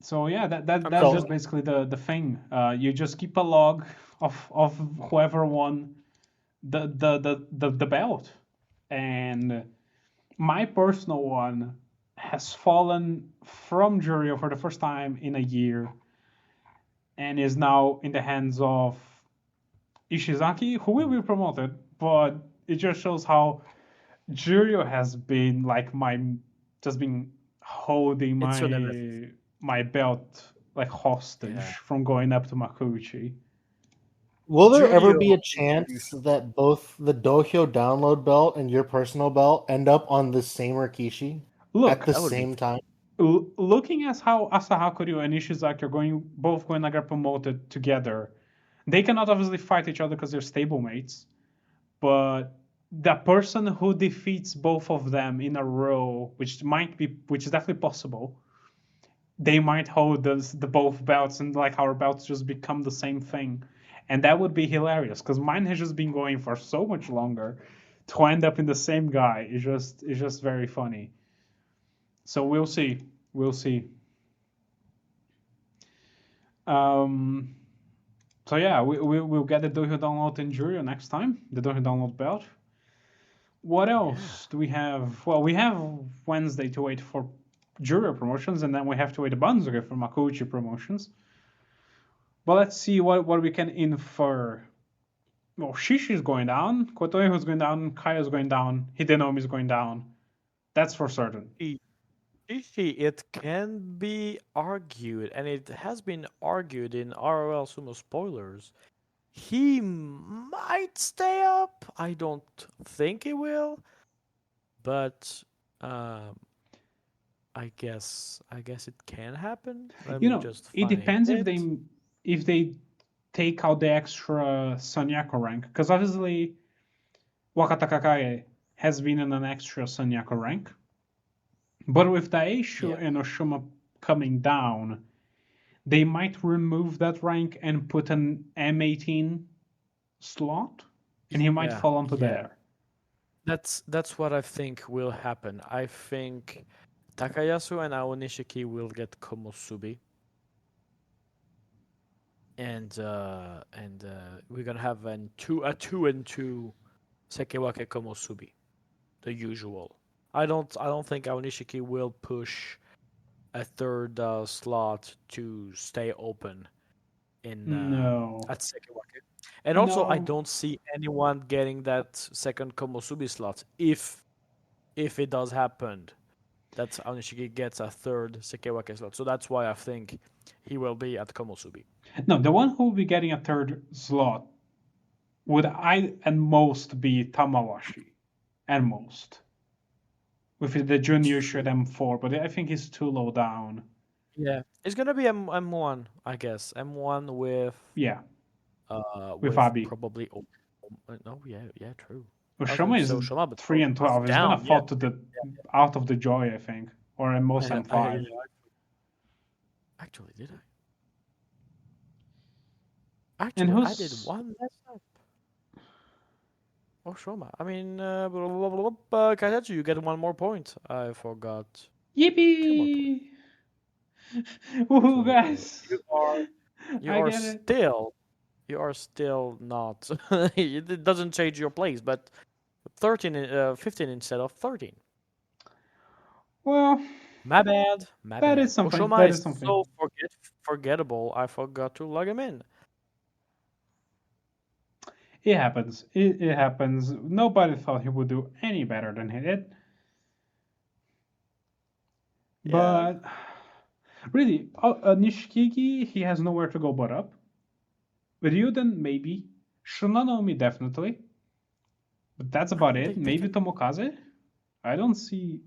So yeah, that's just basically the thing. You just keep a log of whoever won the belt, and my personal one has fallen from Juryo for the first time in a year, and is now in the hands of Ishizaki, who will be promoted. But it just shows how Juryo has been like just been holding my belt like hostage from going up to Makuchi. Will there ever be a chance that both the Dohyo download belt and your personal belt end up on the same Rikishi at the same time? Looking at how Asahakuru and Ishizaki are both going to get promoted together, they cannot obviously fight each other because they're stablemates. But the person who defeats both of them in a row, which is definitely possible, they might hold the both belts, and like our belts just become the same thing. And that would be hilarious because mine has just been going for so much longer. To end up in the same guy is just very funny. So we'll see. So yeah, we'll get the Dohyo download in Juryo next time. The Dohyo download belt. What else do we have? Well, we have Wednesday to wait for Juryo promotions, and then we have to wait a Banzuke for Makuuchi promotions. But let's see what we can infer. Well, Shishi is going down, Kotoeho is going down, Kaya is going down, Hidenomi is going down. That's for certain. Shishi, it can be argued, and it has been argued in ROL Sumo spoilers. He might stay up. I don't think he will, but I guess it can happen. It depends if they take out the extra Sanyaku rank, because obviously Wakata Kakae has been in an extra Sanyaku rank, but with Daishu and Oshima coming down, they might remove that rank and put an M18 slot, and he might fall onto there. That's what I think will happen. I think Takayasu and Aonishiki will get Komusubi. And we're gonna have a 2-2 Sekewake Komusubi, the usual. I don't think Aonishiki will push a third slot to stay open at Sekewake. And also, I don't see anyone getting that second Komusubi slot if it does happen that Aonishiki gets a third Sekewake slot. So that's why I think he will be at Komusubi. No, the one who will be getting a third slot would at most be Tamawashi. At most. With the junior shirt M4, but I think he's too low down. Yeah. It's gonna be M1, I guess. M1 with... Yeah. With Abi. Probably... No, yeah, true. Oshima is 3 and 12. He's gonna fall to out of the joy, I think. Or at most M5. Actually, did I? Actually, I did one mess up. Oshima. I mean, Kaitetsu, you get one more point. I forgot. Yippee! Woohoo, guys! You you are still not. It doesn't change your place, but 15 instead of 13. Well, My bad. My that bad. is something. Oshoma That is is something. so forgettable. I forgot to log him in. It happens. It happens. Nobody thought he would do any better than he did. Yeah. But really, Nishikigi, he has nowhere to go but up. Ryuden, maybe. Shunanomi, definitely. But that's about it. They Maybe can. Tomokaze. I don't see.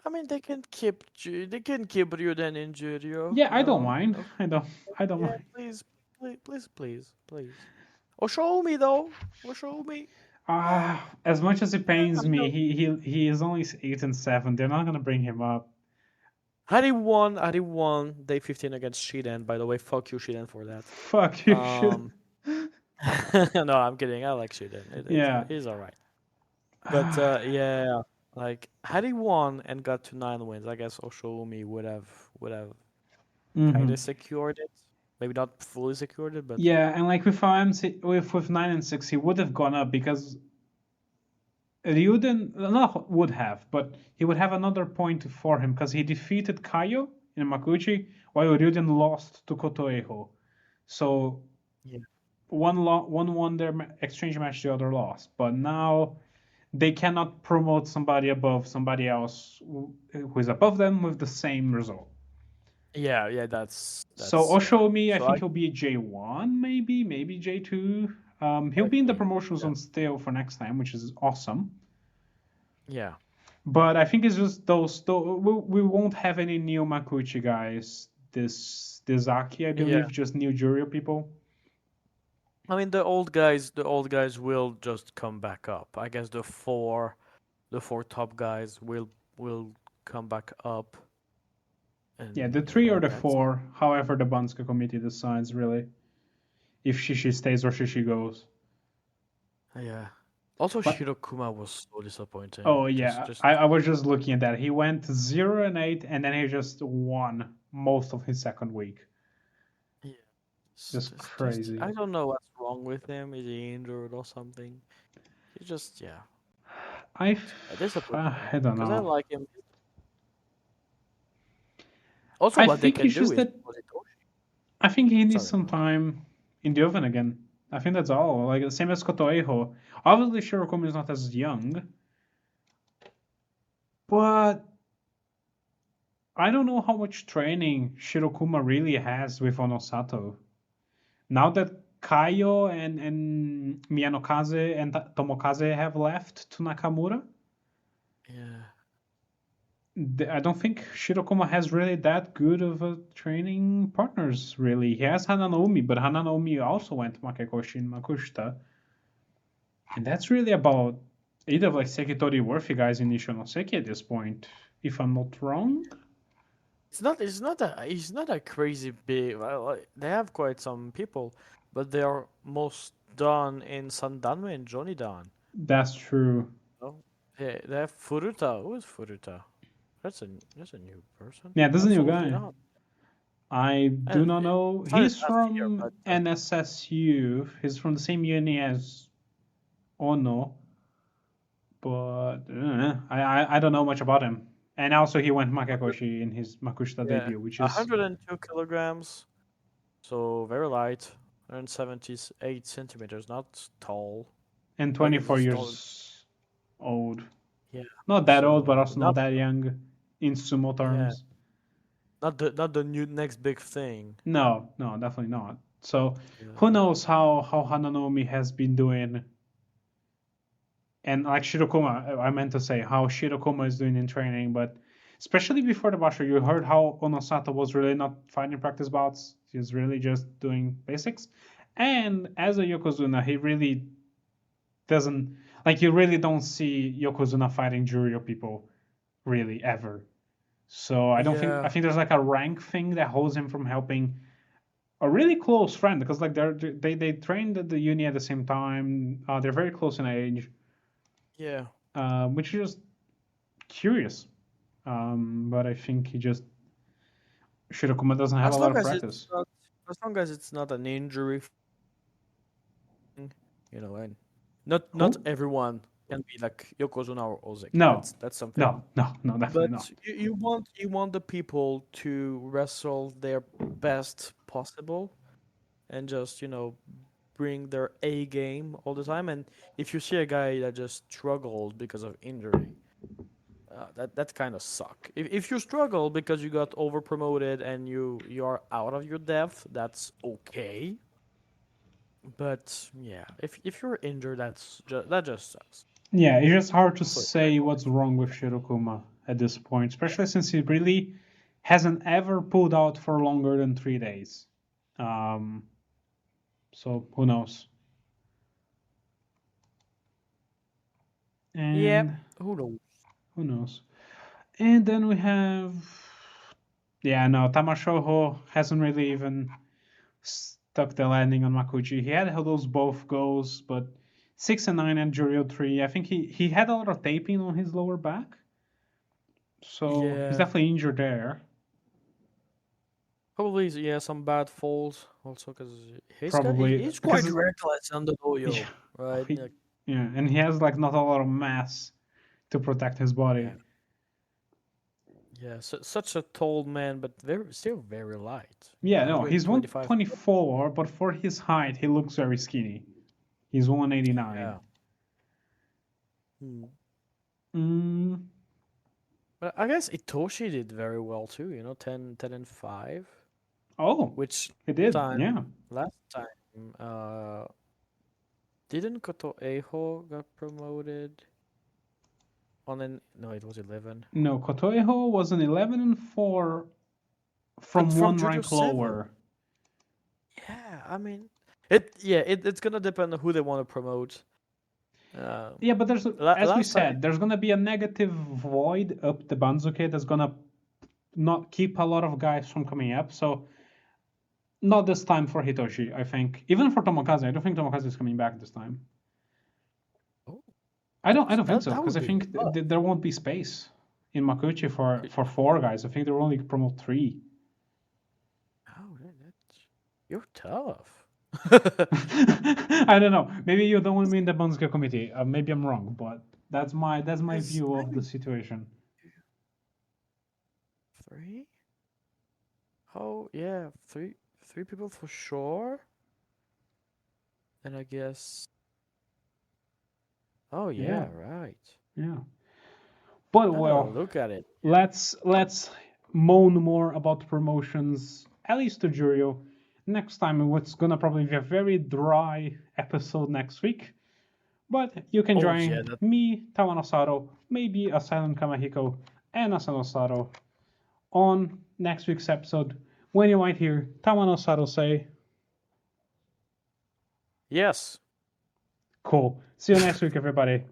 I mean, they can keep. They can keep Ryuden in Juryo. Yeah, I don't No. mind. No. I don't. I don't Yeah, mind. please, please, please, please, please. Oshomi though. Oshomi. As much as it pains I me, know. he is only 8-7. They're not gonna bring him up. Had he won day 15 against Shiden. By the way, fuck you, Shiden, for that. Fuck you, shit. No, I'm kidding. I like Shiden. Yeah. He's alright. But yeah, like had he won and got to 9 wins, I guess Oshoumi would have Mhm. kind of secured it. Maybe not fully secured it, but Yeah, and like with with 9-6, he would have gone up because Ryuden not would have, but he would have another point for him because he defeated Kaio in Makuuchi while Ryuden lost to Kotoeho. So yeah, one won their exchange match, the other lost. But now they cannot promote somebody above somebody else who is above them with the same result. yeah, that's So yeah. Oshomi, I So think he'll be J1, maybe J2. He'll be in the promotion zone still for next time, which is awesome. Yeah. But I think it's just those. We won't have any new Makuuchi guys this Aki, I believe, Yeah. just new Juryo people. I mean the old guys will just come back up. I guess the four top guys will come back up. And Yeah, the 3 or the that's 4, however the Banska committee decides, really. If Shishi stays or Shishi goes. yeah. Also, But- Shirokuma was so disappointing. Oh yeah, Just I was just looking at that. He went 0-8, and then he just won most of his second week. yeah, Just crazy. I don't know what's wrong with him. Is he injured or something? He just yeah. I don't Because I know. like him. Also, I what they think can it's do just is that I think he needs some time in the oven again. I think that's all. Like the same as Kotoeho. Obviously, Shirokumi is not as young, but I don't know how much training Shirokuma really has with Onosato. Now that Kaio and Miyanokaze and Tomokaze have left to Nakamura, yeah. I don't think Shirokuma has really that good of a training partners, really. He has Hananomi, but Hananomi also went to Makekoshi and Makushita. And that's really about either like Sekitori Worthy guys in Nishonoseki at this point, if I'm not wrong. It's not a crazy big. They have quite some people, but they are most done in Sandanme and Jonidan. That's true. Oh, yeah, they have Furuta. Who is Furuta? That's a new person. Yeah, this is a new Absolutely guy. not. I do not know. Started He's last year, from but, NSSU. He's from the same uni as Ono, but I don't know much about him. And also, he went Makekoshi in his Makushita Yeah, debut, which is 102 kilograms, so very light, 178 centimeters, not tall. and 24 Like, years old. Yeah, Not that so old, but also not not that young in sumo terms. not the new next big thing. No, definitely not. So Yeah. who knows how Hananomi has been doing, and like Shirokuma, I meant to say how Shirokuma is doing in training, but especially before the Basho, you heard how Onosato was really not fighting practice bouts. He's really just doing basics. And as a Yokozuna, he really doesn't like you really don't see Yokozuna fighting Juryo people really ever. So I think there's like a rank thing that holds him from helping a really close friend because like they trained at the uni at the same time. They're very close in age. Yeah. Which is just curious. But I think he just Shirokuma doesn't have a lot of practice. as long as it's not an injury thing, and not Who? everyone can be like Yokozuna or Ozeki. No, That's something. no, definitely But not. you want the people to wrestle their best possible and just bring their A game all the time. And if you see a guy that just struggled because of injury, that kind of suck. If you struggle because you got over promoted and you are out of your depth, that's okay. But yeah, if you're injured, that just sucks. Yeah, it's just hard to So say what's wrong with Shirokuma at this point, especially since he really hasn't ever pulled out for longer than 3 days. Um, so who knows? yeah, And who knows? who knows? And then we have, yeah, no, Tamashoho hasn't really even stuck the landing on Makuchi. He had those both goals, but 6 and 9 and Juryo 3. I think he had a lot of taping on his lower back, so he's Yeah, definitely injured there. probably some bad falls also because Probably he's quite because reckless on the Dohyo, yeah, right? he, yeah, and he has like not a lot of mass to protect his body. Yeah. Yeah, such a tall man, but still very light. Yeah, no, he's 125. 124, but for his height, he looks very skinny. He's 189. Yeah. Hmm. Mm, But I guess Itoshi did very well too, 10 and 5, oh, which he did. time Yeah. last time didn't Koto Eiho got promoted no, it was 11. No, Kotoeho was an 11 and 4 from But from one Judo rank 7. lower. Yeah, I mean it's gonna depend on who they want to promote. Yeah, but as we Last time, said, there's gonna be a negative void up the Banzuke that's gonna not keep a lot of guys from coming up. So not this time for Hitoshi, I think. Even for Tomokaze, I don't think Tomokaze is coming back this time. oh, I don't think that so that because would I be think rough. there won't be space in Makuchi for 4 guys. I think they'll only promote 3. Oh, you're tough. I don't know. Maybe you don't want me in the Banzuke committee. Maybe I'm wrong, but that's my Yes, view I of the mean, situation. 3? Oh yeah, three people for sure. And I guess. Oh Yeah, yeah, right. yeah. But Now that I well, look at it, let's moan more about promotions, at least to Juryo. Next time, it's gonna probably be a very dry episode next week. But you can oh yeah, join me, Tamanosato, maybe Asylum Kamahiko, and Asanosato on next week's episode when you might hear Tamanosato say, yes. cool. See you next week, everybody.